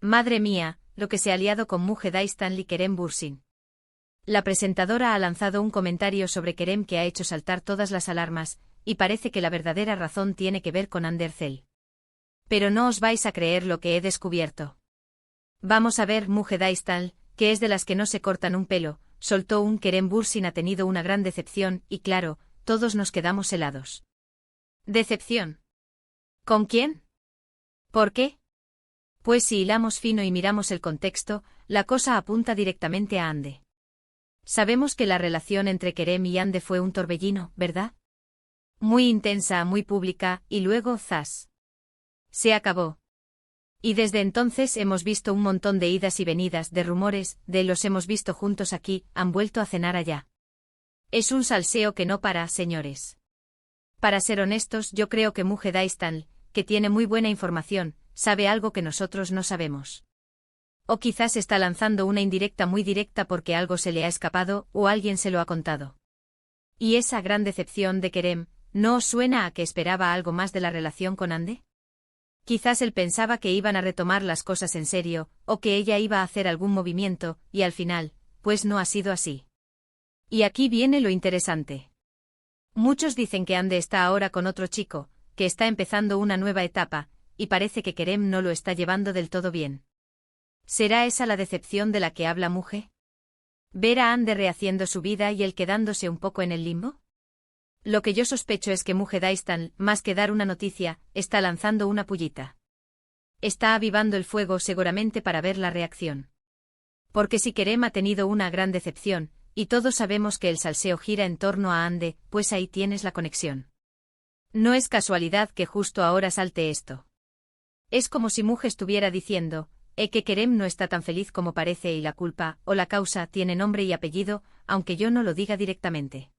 Madre mía, lo que se ha liado con Mujedá Stanley Kerem Bürsin. La presentadora ha lanzado un comentario sobre Kerem que ha hecho saltar todas las alarmas, y parece que la verdadera razón tiene que ver con Andercel. Pero no os vais a creer lo que he descubierto. Vamos a ver, Mujedá Stanley, que es de las que no se cortan un pelo, soltó un Kerem Bürsin ha tenido una gran decepción, y claro, todos nos quedamos helados. ¿Decepción? ¿Con quién? ¿Por qué? Pues si hilamos fino y miramos el contexto, la cosa apunta directamente a Ande. Sabemos que la relación entre Kerem y Ande fue un torbellino, ¿verdad? Muy intensa, muy pública, y luego ¡zas! Se acabó. Y desde entonces hemos visto un montón de idas y venidas, de rumores, de los hemos visto juntos aquí, han vuelto a cenar allá. Es un salseo que no para, señores. Para ser honestos, yo creo que Mujedá Stanley, que tiene muy buena información, sabe algo que nosotros no sabemos. O quizás está lanzando una indirecta muy directa porque algo se le ha escapado o alguien se lo ha contado. ¿Y esa gran decepción de Kerem, no os suena a que esperaba algo más de la relación con Ande? Quizás él pensaba que iban a retomar las cosas en serio, o que ella iba a hacer algún movimiento, y al final, pues no ha sido así. Y aquí viene lo interesante. Muchos dicen que Ande está ahora con otro chico, que está empezando una nueva etapa, y parece que Kerem no lo está llevando del todo bien. ¿Será esa la decepción de la que habla Muge? ¿Ver a Ande rehaciendo su vida y él quedándose un poco en el limbo? Lo que yo sospecho es que Mujedá Stanley, más que dar una noticia, está lanzando una pullita. Está avivando el fuego seguramente para ver la reacción. Porque si Kerem ha tenido una gran decepción, y todos sabemos que el salseo gira en torno a Ande, pues ahí tienes la conexión. No es casualidad que justo ahora salte esto. Es como si Muge estuviera diciendo, que Kerem no está tan feliz como parece y la culpa, o la causa, tiene nombre y apellido, aunque yo no lo diga directamente.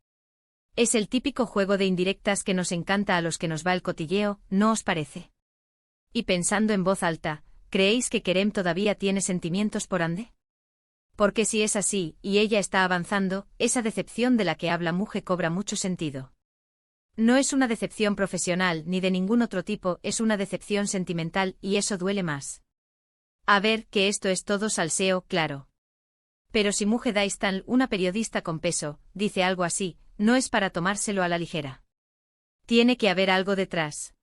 Es el típico juego de indirectas que nos encanta a los que nos va el cotilleo, ¿no os parece? Y pensando en voz alta, ¿creéis que Kerem todavía tiene sentimientos por Ande? Porque si es así, y ella está avanzando, esa decepción de la que habla Muge cobra mucho sentido. No es una decepción profesional ni de ningún otro tipo, es una decepción sentimental y eso duele más. A ver, que esto es todo salseo, claro. Pero si Mujedá Stanley, una periodista con peso, dice algo así, no es para tomárselo a la ligera. Tiene que haber algo detrás.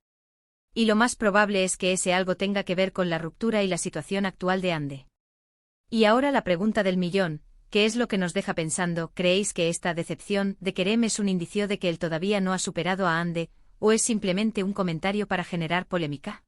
Y lo más probable es que ese algo tenga que ver con la ruptura y la situación actual de Ande. Y ahora la pregunta del millón, ¿qué es lo que nos deja pensando? ¿Creéis que esta decepción de Kerem es un indicio de que él todavía no ha superado a Ande, o es simplemente un comentario para generar polémica?